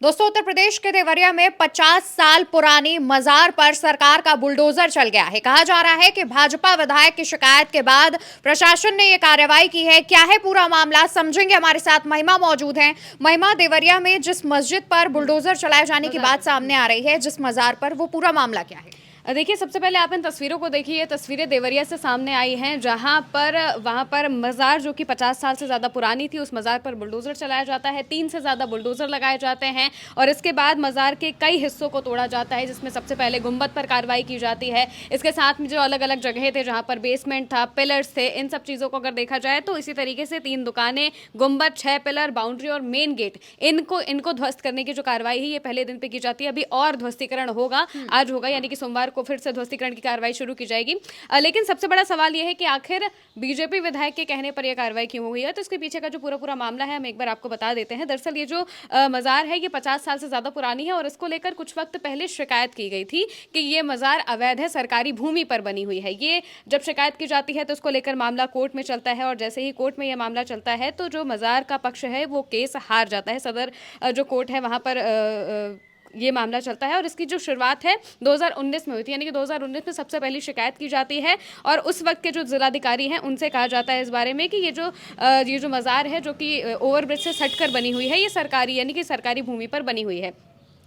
दोस्तों, उत्तर प्रदेश के देवरिया में 50 साल पुरानी मजार पर सरकार का बुलडोजर चल गया है। कहा जा रहा है कि भाजपा विधायक की शिकायत के बाद प्रशासन ने यह कार्रवाई की है। क्या है पूरा मामला, समझेंगे। हमारे साथ महिमा मौजूद हैं। महिमा, देवरिया में जिस मस्जिद पर बुलडोजर चलाए जाने की बात सामने आ रही है, जिस मजार पर, वो पूरा मामला क्या है? देखिए, सबसे पहले आप इन तस्वीरों को देखिए। तस्वीरें देवरिया से सामने आई हैं, जहां पर वहां पर मज़ार जो कि 50 साल से ज़्यादा पुरानी थी, उस मज़ार पर बुलडोज़र चलाया जाता है। 3 से ज़्यादा बुलडोज़र लगाए जाते हैं और इसके बाद मज़ार के कई हिस्सों को तोड़ा जाता है, जिसमें सबसे पहले गुंबद पर कार्रवाई की जाती है। इसके साथ में जो अलग अलग जगह थे, जहाँ पर बेसमेंट था, पिलर्स थे, इन सब चीज़ों को अगर देखा जाए तो इसी तरीके से 3 दुकानें, गुंबद, 6 पिलर, बाउंड्री और मेन गेट, इनको ध्वस्त करने की जो कार्रवाई है, ये पहले दिन पे की जाती है। अभी और ध्वस्तीकरण होगा, आज होगा, यानी कि सोमवार को फिर से ध्वस्तीकरण की कार्रवाई शुरू की जाएगी। लेकिन सबसे बड़ा सवाल यह है कि आखिर बीजेपी विधायक के कहने पर यह कार्रवाई क्यों हुई है। तो इसके पीछे का जो पूरा मामला है, हम एक बार आपको बता देते हैं। दरअसल ये जो मजार है, ये 50 साल से ज्यादा पुरानी है और इसको लेकर कुछ वक्त पहले शिकायत की गई थी कि ये मजार अवैध है, सरकारी भूमि पर बनी हुई है। ये जब शिकायत की जाती है तो उसको लेकर मामला कोर्ट में चलता है और जैसे ही कोर्ट में यह मामला चलता है तो जो मजार का पक्ष है वो केस हार जाता है। सदर जो कोर्ट है वहां पर ये मामला चलता है और इसकी जो शुरुआत है 2019 में हुई थी, यानी कि 2019 में सबसे पहली शिकायत की जाती है और उस वक्त के जो जिलाधिकारी हैं उनसे कहा जाता है इस बारे में कि ये जो मज़ार है, जो कि ओवरब्रिज से सटकर बनी हुई है, ये सरकारी, यानी कि सरकारी भूमि पर बनी हुई है।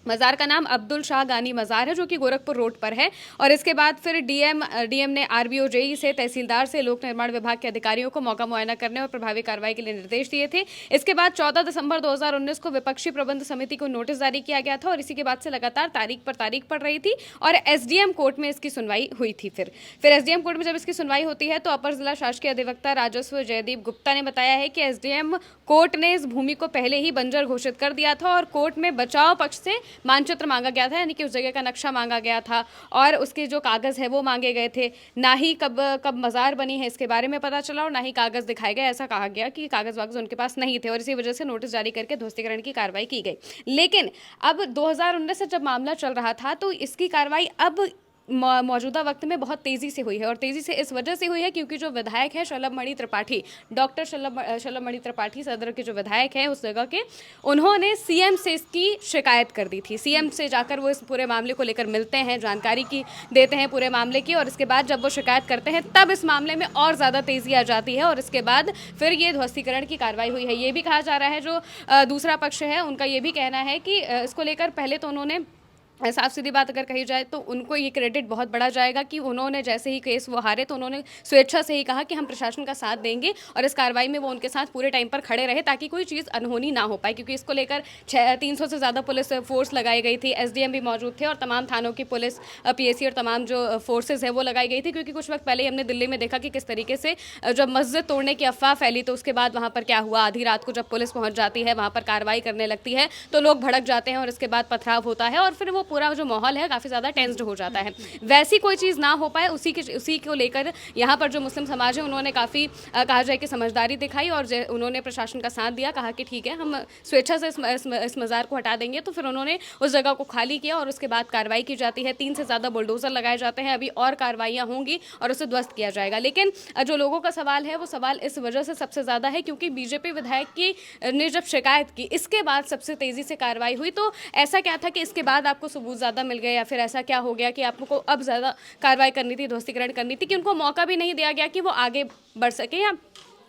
मज़ार का नाम अब्दुल शाह गानी मज़ार है, जो कि गोरखपुर रोड पर है। और इसके बाद फिर डीएम ने आरबीओ जेई से, तहसीलदार से, लोक निर्माण विभाग के अधिकारियों को मौका मुआयना करने और प्रभावी कार्रवाई के लिए निर्देश दिए थे। इसके बाद 14 दिसंबर 2019 को विपक्षी प्रबंध समिति को नोटिस जारी किया गया था और इसी के बाद से लगातार तारीख पड़ रही थी और एसडीएम कोर्ट में इसकी सुनवाई हुई थी। फिर एसडीएम कोर्ट में जब इसकी सुनवाई होती है तो अपर जिला शासकीय अधिवक्ता राजस्व जयदीप गुप्ता ने बताया है कि एसडीएम कोर्ट ने इस भूमि को पहले ही बंजर घोषित कर दिया था और कोर्ट में बचाव पक्ष से मानचित्र मांगा गया था, यानी कि उस जगह का नक्शा मांगा गया था और उसके जो कागज़ है वो मांगे गए थे। ना ही कब मज़ार बनी है इसके बारे में पता चला और ना ही कागज़ दिखाए गए। ऐसा कहा गया कि कागज़ वागज़ उनके पास नहीं थे और इसी वजह से नोटिस जारी करके ध्वस्तीकरण की कार्रवाई की गई। लेकिन अब 2019 से जब मामला चल रहा था तो इसकी कार्रवाई अब मौजूदा वक्त में बहुत तेज़ी से हुई है और तेज़ी से इस वजह से हुई है क्योंकि जो विधायक है शलभ मणि त्रिपाठी, डॉक्टर शलभ मणि त्रिपाठी, सदर के जो विधायक हैं उस जगह के, उन्होंने सीएम से इसकी शिकायत कर दी थी। सीएम से जाकर वो इस पूरे मामले को लेकर मिलते हैं, जानकारी की देते हैं पूरे मामले की और इसके बाद जब वो शिकायत करते हैं तब इस मामले में और ज़्यादा तेज़ी आ जाती है और इसके बाद फिर ये ध्वस्तीकरण की कार्रवाई हुई है। ये भी कहा जा रहा है, जो दूसरा पक्ष है उनका ये भी कहना है कि इसको लेकर पहले तो उन्होंने, साफ सीधी बात अगर कही जाए तो उनको ये क्रेडिट बहुत बड़ा जाएगा कि उन्होंने जैसे ही केस वो हारे तो उन्होंने स्वेच्छा से ही कहा कि हम प्रशासन का साथ देंगे और इस कार्रवाई में वो उनके साथ पूरे टाइम पर खड़े रहे ताकि कोई चीज़ अनहोनी ना हो पाए, क्योंकि इसको लेकर 300 से ज़्यादा पुलिस फोर्स लगाई गई थी, एसडीएम भी मौजूद थे और तमाम थानों की पुलिस, पीएसी और तमाम जो फोर्सेज है वो लगाई गई थी। क्योंकि कुछ वक्त पहले हमने दिल्ली में देखा कि किस तरीके से जब मस्जिद तोड़ने की अफवाह फैली तो उसके बाद वहाँ पर क्या हुआ, आधी रात को जब पुलिस पहुँच जाती है, वहाँ पर कार्रवाई करने लगती है तो लोग भड़क जाते हैं और इसके बाद पथराव होता है और फिर वो पूरा जो माहौल है काफ़ी ज़्यादा टेंस्ड हो जाता है। वैसी कोई चीज़ ना हो पाए उसी को लेकर यहाँ पर जो मुस्लिम समाज है उन्होंने काफ़ी कहा जाए कि समझदारी दिखाई और उन्होंने प्रशासन का साथ दिया, कहा कि ठीक है हम स्वेच्छा से इस मज़ार को हटा देंगे। तो फिर उन्होंने उस जगह को खाली किया और उसके बाद कार्रवाई की जाती है। 3 से ज़्यादा बुलडोज़र लगाए जाते हैं, अभी और कार्रवाइयाँ होंगी और उसे ध्वस्त किया जाएगा। लेकिन जो लोगों का सवाल है वो सवाल इस वजह से सबसे ज़्यादा है क्योंकि बीजेपी विधायक की ने जब शिकायत की इसके बाद सबसे तेज़ी से कार्रवाई हुई। तो ऐसा क्या था कि इसके बाद आपको सबूत ज़्यादा मिल गए या फिर ऐसा क्या हो गया कि आपको अब ज़्यादा कार्रवाई करनी थी, ध्वस्तीकरण करनी थी, कि उनको मौका भी नहीं दिया गया कि वो आगे बढ़ सके या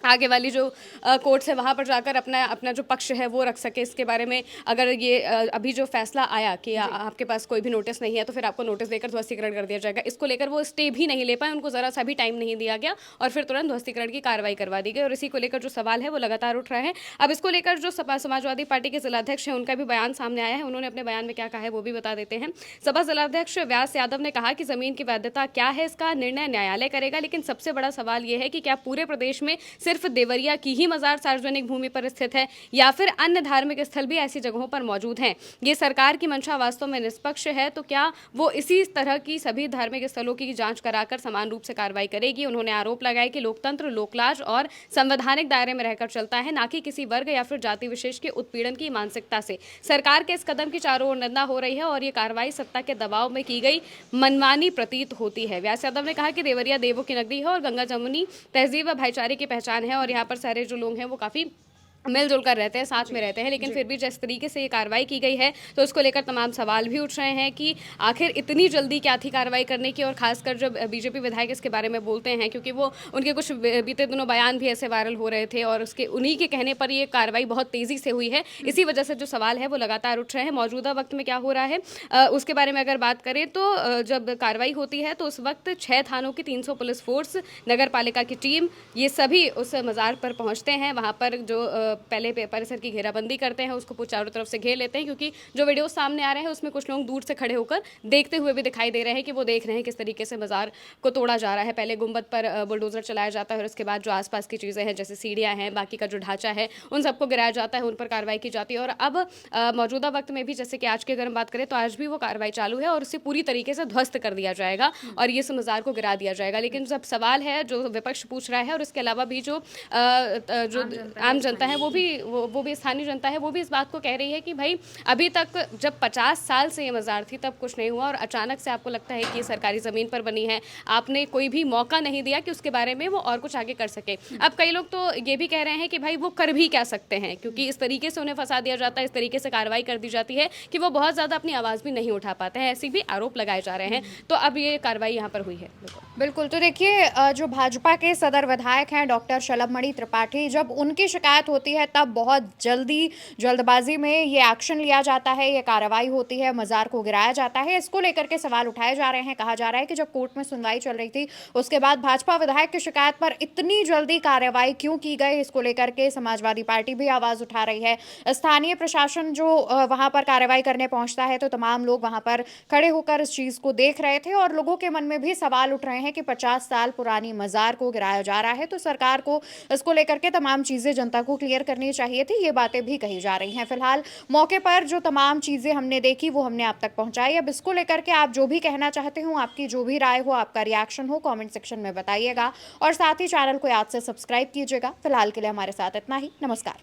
आगे वाली जो कोर्ट से वहाँ पर जाकर अपना जो पक्ष है वो रख सके। इसके बारे में अगर ये अभी जो फैसला आया कि आपके पास कोई भी नोटिस नहीं है तो फिर आपको नोटिस देकर ध्वस्तीकरण कर दिया जाएगा, इसको लेकर वो स्टे भी नहीं ले पाए, उनको ज़रा सा भी टाइम नहीं दिया गया और फिर तुरंत ध्वस्तीकरण की कार्रवाई करवा दी गई। और इसी को लेकर जो सवाल है वो लगातार उठ रहे हैं। अब इसको लेकर जो समाजवादी पार्टी के जिलाध्यक्ष हैं उनका भी बयान सामने आया है। उन्होंने अपने बयान में क्या कहा है वो भी बता देते हैं। सपा जिलाध्यक्ष व्यास यादव ने कहा कि ज़मीन की वैधता क्या है इसका निर्णय न्यायालय करेगा, लेकिन सबसे बड़ा सवाल ये है कि क्या पूरे प्रदेश में सिर्फ देवरिया की ही मजार सार्वजनिक भूमि पर स्थित है या फिर अन्य धार्मिक स्थल भी ऐसी जगहों पर मौजूद हैं। ये सरकार की मंशा वास्तव में निष्पक्ष है तो क्या वो इसी तरह की सभी धार्मिक स्थलों की जांच कराकर समान रूप से कार्रवाई करेगी। उन्होंने आरोप लगाया कि लोकतंत्र लोकलाज और संवैधानिक दायरे में रहकर चलता है, ना कि किसी वर्ग या फिर जाति विशेष के उत्पीड़न की मानसिकता से। सरकार के इस कदम की चारों ओर निंदा हो रही है और ये कार्रवाई सत्ता के दबाव में की गई मनमानी प्रतीत होती है। व्यास यादव ने कहा कि देवरिया देवों की नगरी है और गंगा जमुनी तहजीब व भाईचारे की पहचान है और यहाँ पर सारे जो लोग हैं वो काफ़ी मिलजुल कर रहते हैं, साथ में रहते हैं, लेकिन फिर भी जिस तरीके से ये कार्रवाई की गई है तो उसको लेकर तमाम सवाल भी उठ रहे हैं कि आखिर इतनी जल्दी क्या थी कार्रवाई करने की। और खासकर जब बीजेपी विधायक इसके बारे में बोलते हैं, क्योंकि वो उनके कुछ बीते दिनों बयान भी ऐसे वायरल हो रहे थे और उसके उन्हीं के कहने पर ये कार्रवाई बहुत तेज़ी से हुई है। इसी वजह से जो सवाल है वो लगातार उठ रहे हैं। मौजूदा वक्त में क्या हो रहा है उसके बारे में अगर बात करें तो जब कार्रवाई होती है तो उस वक्त 6 थानों की 300 पुलिस फोर्स, नगर पालिका की टीम, ये सभी उस मज़ार पर पहुँचते हैं। वहाँ पर जो पहले परिसर की घेराबंदी करते हैं, उसको चारों तरफ से घेर लेते हैं, क्योंकि जो वीडियो सामने आ रहे हैं उसमें कुछ लोग दूर से खड़े होकर देखते हुए भी दिखाई दे रहे हैं कि वो देख रहे हैं किस तरीके से मज़ार को तोड़ा जा रहा है। पहले गुंबद पर बुलडोजर चलाया जाता है और उसके बाद जो आसपास की चीज़ें हैं जैसे सीढ़ियाँ हैं, बाकी का जो ढांचा है, उन सबको गिराया जाता है, उन पर कार्रवाई की जाती है। और अब मौजूदा वक्त में भी जैसे कि आज की अगर हम बात करें तो आज भी वो कार्रवाई चालू है और उसे पूरी तरीके से ध्वस्त कर दिया जाएगा और ये मज़ार को गिरा दिया जाएगा। लेकिन जब सवाल है जो विपक्ष पूछ रहा है और उसके अलावा भी जो आम जनता है वो भी स्थानीय जनता है, वो भी इस बात को कह रही है कि भाई अभी तक जब 50 साल से ये मज़ार थी तब कुछ नहीं हुआ और अचानक से आपको लगता है कि ये सरकारी ज़मीन पर बनी है, आपने कोई भी मौका नहीं दिया कि उसके बारे में वो और कुछ आगे कर सके। अब कई लोग तो ये भी कह रहे हैं कि भाई वो कर भी क्या सकते हैं, क्योंकि इस तरीके से उन्हें फंसा दिया जाता है, इस तरीके से कार्रवाई कर दी जाती है कि वो बहुत ज़्यादा अपनी आवाज़ भी नहीं उठा पाते हैं। ऐसे भी आरोप लगाए जा रहे हैं। तो अब ये कार्रवाई यहाँ पर हुई है। बिल्कुल, तो देखिए जो भाजपा के सदर विधायक हैं डॉक्टर शलभमणि त्रिपाठी, जब उनकी शिकायत होती है तब बहुत जल्दबाजी में ये एक्शन लिया जाता है, ये कार्रवाई होती है, मज़ार को गिराया जाता है। इसको लेकर के सवाल उठाए जा रहे हैं। कहा जा रहा है कि जब कोर्ट में सुनवाई चल रही थी उसके बाद भाजपा विधायक की शिकायत पर इतनी जल्दी कार्रवाई क्यों की गई, इसको लेकर के समाजवादी पार्टी भी आवाज़ उठा रही है। स्थानीय प्रशासन जो वहाँ पर कार्रवाई करने पहुँचता है तो तमाम लोग वहाँ पर खड़े होकर इस चीज़ को देख रहे थे और लोगों के मन में भी सवाल उठ रहे हैं कि 50 साल पुरानी मज़ार को गिराया जा रहा है, तो सरकार को इसको लेकर के तमाम चीज़ें जनता को क्लियर करनी चाहिए थी। ये बातें भी कही जा रही हैं। फिलहाल मौके पर जो तमाम चीज़ें हमने देखी वो हमने आप तक पहुंचाई। अब इसको लेकर के आप जो भी कहना चाहते हो, आपकी जो भी राय हो, आपका रिएक्शन हो, कमेंट सेक्शन में बताइएगा और साथ ही चैनल को याद से सब्सक्राइब कीजिएगा। फिलहाल के लिए हमारे साथ इतना ही। नमस्कार।